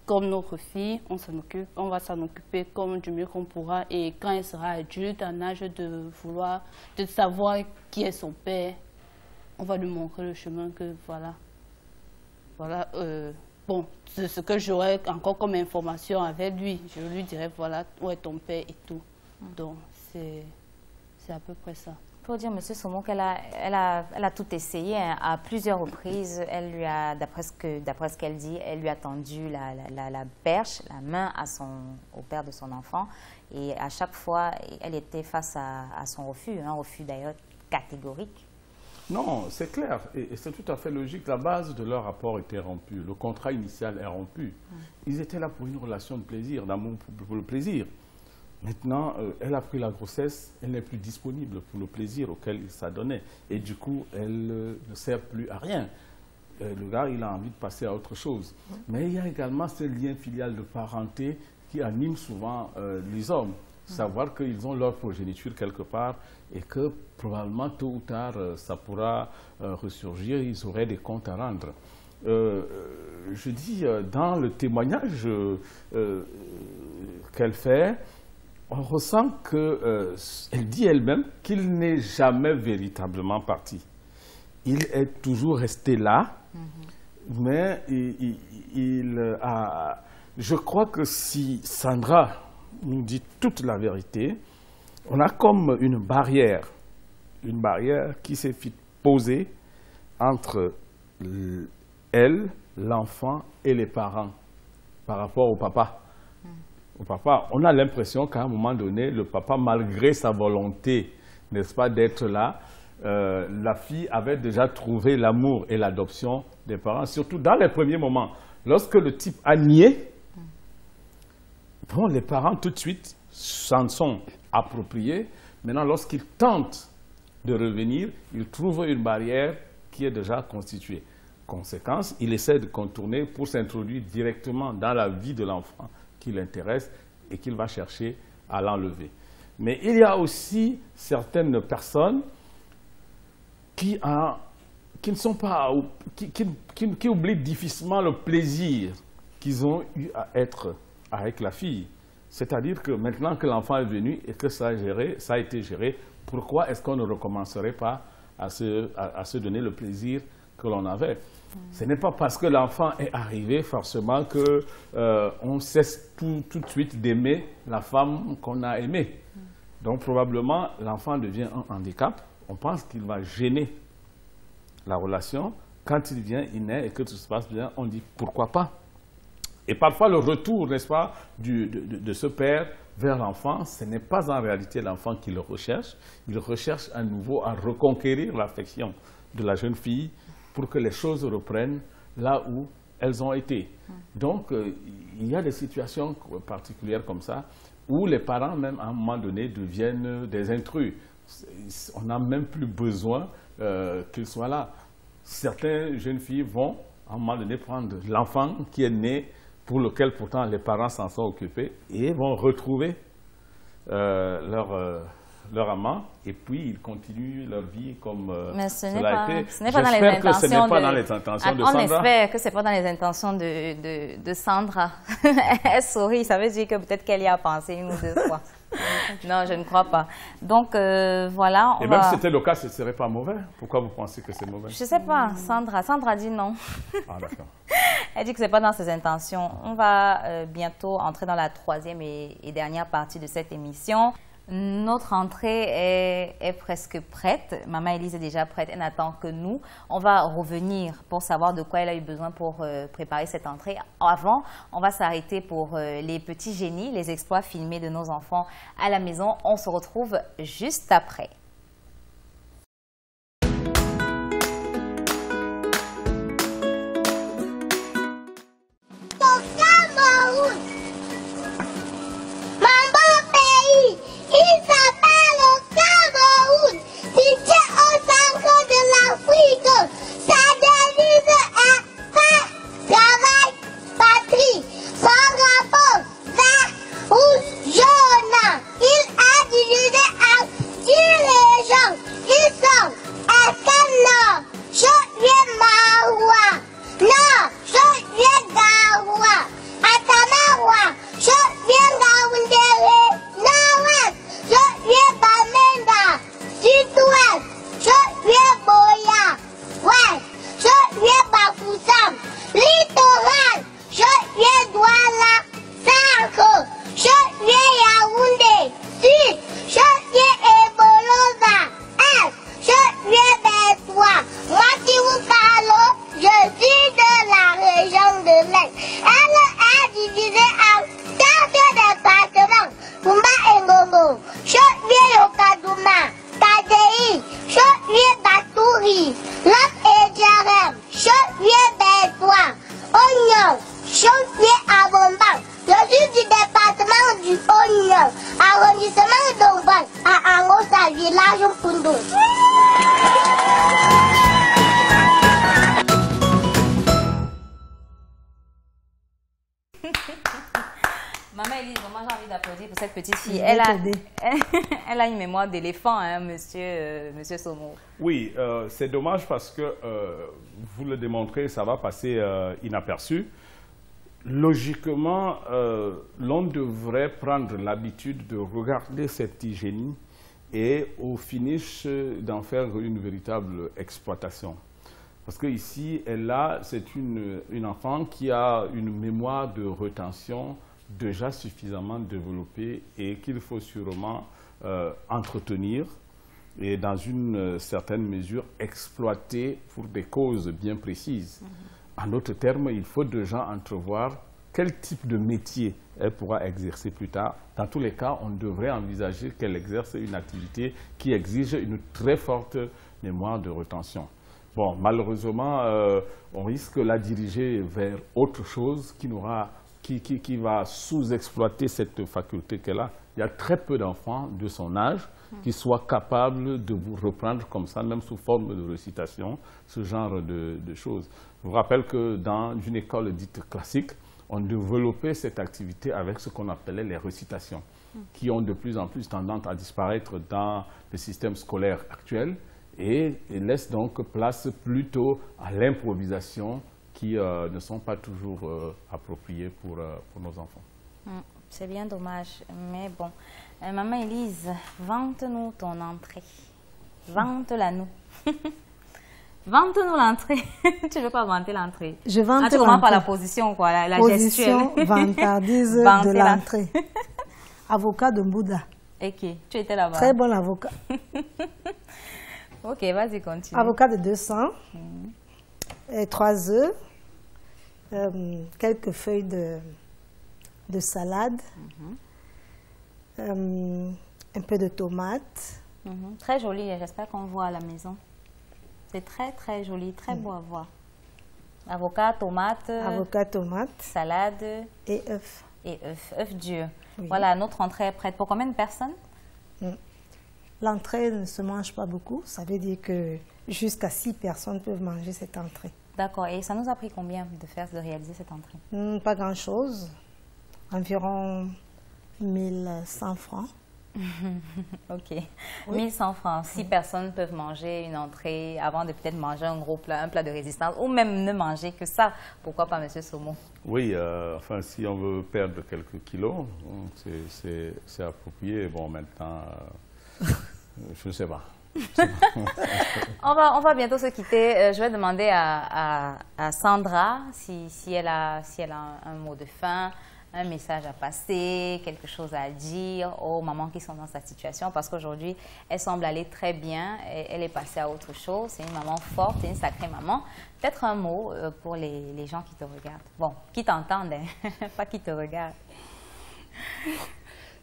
Comme notre fille, on va s'en occuper comme du mieux qu'on pourra. Et quand elle sera adulte, en âge de savoir qui est son père, on va lui montrer le chemin que voilà. Bon, ce que j'aurai encore comme information avec lui, je lui dirai voilà où est ton père et tout. Donc c'est à peu près ça. Pour dire, M. Somo, qu'elle a tout essayé hein, à plusieurs reprises. Elle lui a, d'après ce qu'elle dit, elle lui a tendu la perche, la main au père de son enfant. Et à chaque fois, elle était face à son refus, un refus d'ailleurs catégorique. Non, c'est clair. Et c'est tout à fait logique. La base de leur rapport était rompue. Le contrat initial est rompu. Ils étaient là pour une relation de plaisir, d'amour pour le plaisir. Maintenant, elle a pris la grossesse, elle n'est plus disponible pour le plaisir auquel il s'adonnait. Et du coup, elle ne sert plus à rien. Le gars, il a envie de passer à autre chose. Mais il y a également ce lien filial de parenté qui anime souvent les hommes. Savoir qu'ils ont leur progéniture quelque part et que probablement, tôt ou tard, ça pourra ressurgir, ils auraient des comptes à rendre. Je dis, dans le témoignage qu'elle fait, on ressent qu'elle dit elle-même qu'il n'est jamais véritablement parti. Il est toujours resté là, mais je crois que si Sandra nous dit toute la vérité, on a comme une barrière qui s'est posée entre elle, l'enfant et les parents par rapport au papa. Au papa, on a l'impression qu'à un moment donné, le papa, malgré sa volonté, n'est-ce pas, d'être là, la fille avait déjà trouvé l'amour et l'adoption des parents, surtout dans les premiers moments. Lorsque le type a nié, bon, les parents tout de suite s'en sont appropriés. Maintenant, lorsqu'ils tentent de revenir, ils trouvent une barrière qui est déjà constituée. Conséquence, il essaie de contourner pour s'introduire directement dans la vie de l'enfant qui l'intéresse et qu'il va chercher à l'enlever. Mais il y a aussi certaines personnes qui oublient difficilement le plaisir qu'ils ont eu à être avec la fille. C'est-à-dire que maintenant que l'enfant est venu et que ça a été géré, pourquoi est-ce qu'on ne recommencerait pas à se donner le plaisir que l'on avait? Ce n'est pas parce que l'enfant est arrivé forcément qu'on cesse tout de suite d'aimer la femme qu'on a aimée. Donc probablement l'enfant devient un handicap. On pense qu'il va gêner la relation. Quand il vient, il naît et que tout se passe bien, on dit pourquoi pas. Et parfois le retour, n'est-ce pas, de ce père vers l'enfant, ce n'est pas en réalité l'enfant qui le recherche. Il recherche à nouveau à reconquérir l'affection de la jeune fille pour que les choses reprennent là où elles ont été. Donc, il y a des situations particulières comme ça où les parents, même à un moment donné, deviennent des intrus. On n'a même plus besoin qu'ils soient là. Certaines jeunes filles vont, à un moment donné, prendre l'enfant qui est né, pour lequel pourtant les parents s'en sont occupés, et vont retrouver leur amant, et puis ils continuent leur vie comme cela a été. Ce n'est pas dans les intentions. J'espère que ce n'est pas dans les intentions de Sandra. On espère que ce n'est pas dans les intentions de Sandra. Elle sourit, ça veut dire que peut-être qu'elle y a pensé une ou deux fois. Non, je ne crois pas. Donc, voilà. Et même si c'était le cas, ce ne serait pas mauvais. Pourquoi vous pensez que c'est mauvais? Je ne sais pas, Sandra dit non. Ah, d'accord. Elle dit que ce n'est pas dans ses intentions. On va bientôt entrer dans la troisième et dernière partie de cette émission. Notre entrée est presque prête. Maman Elise est déjà prête, elle n'attend que nous. On va revenir pour savoir de quoi elle a eu besoin pour préparer cette entrée. Avant, on va s'arrêter pour les petits génies, les exploits filmés de nos enfants à la maison. On se retrouve juste après. Maman Elise, moi j'ai envie d'applaudir pour cette petite fille. Elle a une mémoire d'éléphant, hein, monsieur Somo. Oui, c'est dommage parce que vous le démontrez, ça va passer inaperçu. Logiquement, l'on devrait prendre l'habitude de regarder cette petite génie et au finish d'en faire une véritable exploitation. Parce qu'ici, c'est une enfant qui a une mémoire de rétention déjà suffisamment développée et qu'il faut sûrement entretenir et dans une certaine mesure exploiter pour des causes bien précises. En d'autres termes, il faut déjà entrevoir quel type de métier elle pourra exercer plus tard. Dans tous les cas, on devrait envisager qu'elle exerce une activité qui exige une très forte mémoire de rétention. Bon, malheureusement, on risque de la diriger vers autre chose qui va sous-exploiter cette faculté qu'elle a. Il y a très peu d'enfants de son âge qui soient capables de vous reprendre comme ça, même sous forme de récitation, ce genre de choses. Je vous rappelle que dans une école dite classique, on développait cette activité avec ce qu'on appelait les récitations, qui ont de plus en plus tendance à disparaître dans le système scolaire actuel et laissent donc place plutôt à l'improvisation qui ne sont pas toujours appropriées pour nos enfants. C'est bien dommage, mais bon. Maman Élise, vante-nous ton entrée. Vante-la nous. Vante-nous l'entrée. Tu ne veux pas vanter l'entrée? Je vante l'entrée. Tu commences par la position, quoi, la gestuelle. Position vantardise de l'entrée. Avocat de Bouddha. Ok, tu étais là-bas. Très bon avocat. Ok, vas-y, continue. Avocat de 200, et 3 œufs, quelques feuilles de salade, un peu de tomate. Très joli, j'espère qu'on voit à la maison. C'est très très joli, très beau à voir. Avocat, tomate. Avocat, tomate. Salade. Et œufs. Et œufs, œufs durs. Oui. Voilà, notre entrée est prête. Pour combien de personnes? L'entrée ne se mange pas beaucoup. Ça veut dire que jusqu'à 6 personnes peuvent manger cette entrée. D'accord. Et ça nous a pris combien de réaliser cette entrée? Pas grand-chose. Environ 1100 francs. Ok. 1100 francs. 6 personnes peuvent manger une entrée avant de peut-être manger un gros plat, un plat de résistance, ou même ne manger que ça. Pourquoi pas, Monsieur Somo? Oui, enfin, si on veut perdre quelques kilos, c'est approprié. Bon, maintenant, je ne sais pas. On va bientôt se quitter. Je vais demander à Sandra si elle a un mot de fin, un message à passer, quelque chose à dire aux mamans qui sont dans cette situation, parce qu'aujourd'hui, elle semble aller très bien, elle est passée à autre chose, c'est une maman forte, c'est une sacrée maman. Peut-être un mot pour les gens qui te regardent. Bon, qui t'entendent, hein, pas qui te regardent.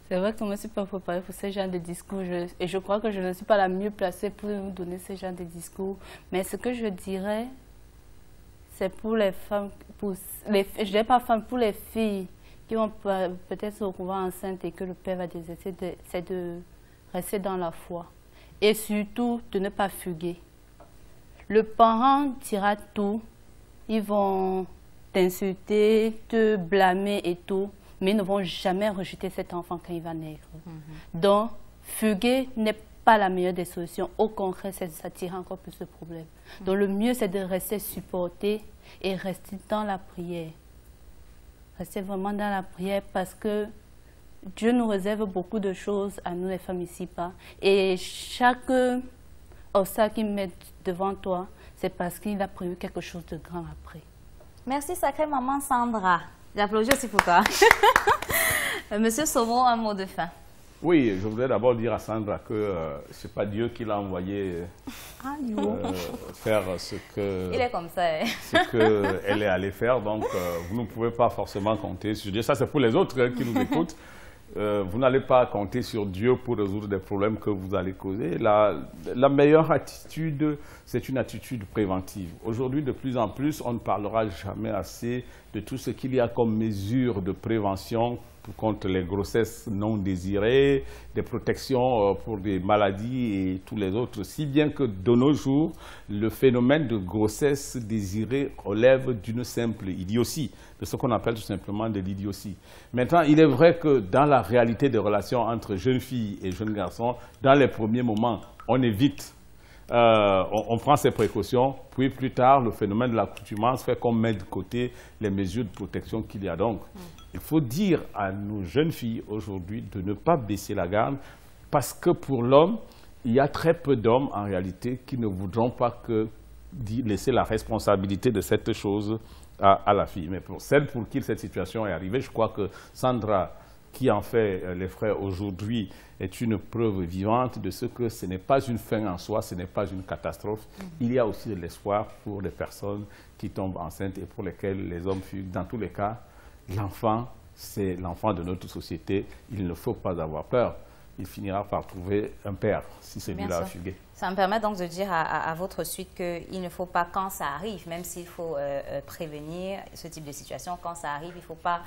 C'est vrai que je ne me suis pas préparée pour ce genre de discours et je crois que je ne suis pas la mieux placée pour vous donner ce genre de discours. Mais ce que je dirais, c'est pour les femmes, je dirais pas femmes, pour les filles qui vont peut-être se retrouver enceintes et que le père va déserter, c'est de rester dans la foi. Et surtout, de ne pas fuguer. Le parent dira tout, ils vont t'insulter, te blâmer et tout, mais ils ne vont jamais rejeter cet enfant quand il va naître. Donc, fuguer n'est pas la meilleure des solutions. Au contraire, ça tire encore plus le problème. Donc, le mieux, c'est de rester supporté et rester dans la prière. Rester vraiment dans la prière parce que Dieu nous réserve beaucoup de choses à nous, les femmes ici-bas. Et chaque obstacle qu'il met devant toi, c'est parce qu'il a prévu quelque chose de grand après. Merci, sacrée maman Sandra. J'applaudis aussi pour toi. Monsieur Somo, un mot de fin. Oui, je voudrais d'abord dire à Sandra que ce n'est pas Dieu qui l'a envoyé faire ce que... Il est comme ça. Hein. Ce qu'elle est allée faire, donc vous ne pouvez pas forcément compter sur Dieu. Ça, c'est pour les autres qui nous écoutent. Vous n'allez pas compter sur Dieu pour résoudre des problèmes que vous allez causer. La meilleure attitude, c'est une attitude préventive. Aujourd'hui, de plus en plus, on ne parlera jamais assez de tout ce qu'il y a comme mesures de prévention contre les grossesses non désirées, des protections pour des maladies et tous les autres. Si bien que de nos jours, le phénomène de grossesse désirée relève d'une simple idiotie, de ce qu'on appelle tout simplement de l'idiotie. Maintenant, il est vrai que dans la réalité des relations entre jeunes filles et jeunes garçons, dans les premiers moments, on évite, on prend ses précautions, puis plus tard, le phénomène de l'accoutumance fait qu'on met de côté les mesures de protection qu'il y a donc. Il faut dire à nos jeunes filles aujourd'hui de ne pas baisser la garde parce que pour l'homme, il y a très peu d'hommes en réalité qui ne voudront pas que laisser la responsabilité de cette chose à la fille. Mais pour celle pour qui cette situation est arrivée, je crois que Sandra, qui en fait les frais aujourd'hui, est une preuve vivante de ce que ce n'est pas une fin en soi, ce n'est pas une catastrophe. Il y a aussi de l'espoir pour les personnes qui tombent enceintes et pour lesquelles les hommes fuguent. Dans tous les cas, l'enfant, c'est l'enfant de notre société. Il ne faut pas avoir peur. Il finira par trouver un père si celui-là a fugué. Ça me permet donc de dire à votre suite qu'il ne faut pas, quand ça arrive, même s'il faut prévenir ce type de situation, quand ça arrive, il ne faut pas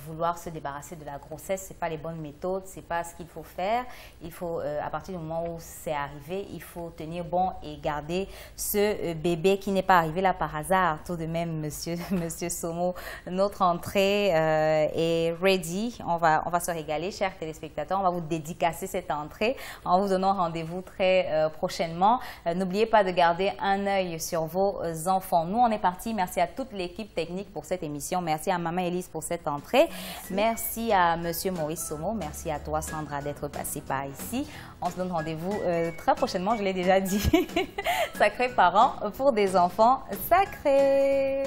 vouloir se débarrasser de la grossesse. Ce n'est pas les bonnes méthodes, ce n'est pas ce qu'il faut faire. Il faut, à partir du moment où c'est arrivé, il faut tenir bon et garder ce bébé qui n'est pas arrivé là par hasard. Tout de même, monsieur Somo, notre entrée est ready. On va se régaler, chers téléspectateurs. On va vous dédicacer cette entrée en vous donnant rendez-vous très prochainement. N'oubliez pas de garder un œil sur vos enfants. Nous, on est parti. Merci à toute l'équipe technique pour cette émission. Merci à Maman Elise pour cette entrée. Merci à Monsieur Maurice Somo. Merci à toi, Sandra, d'être passée par ici. On se donne rendez-vous très prochainement, je l'ai déjà dit. Sacrés parents pour des enfants sacrés.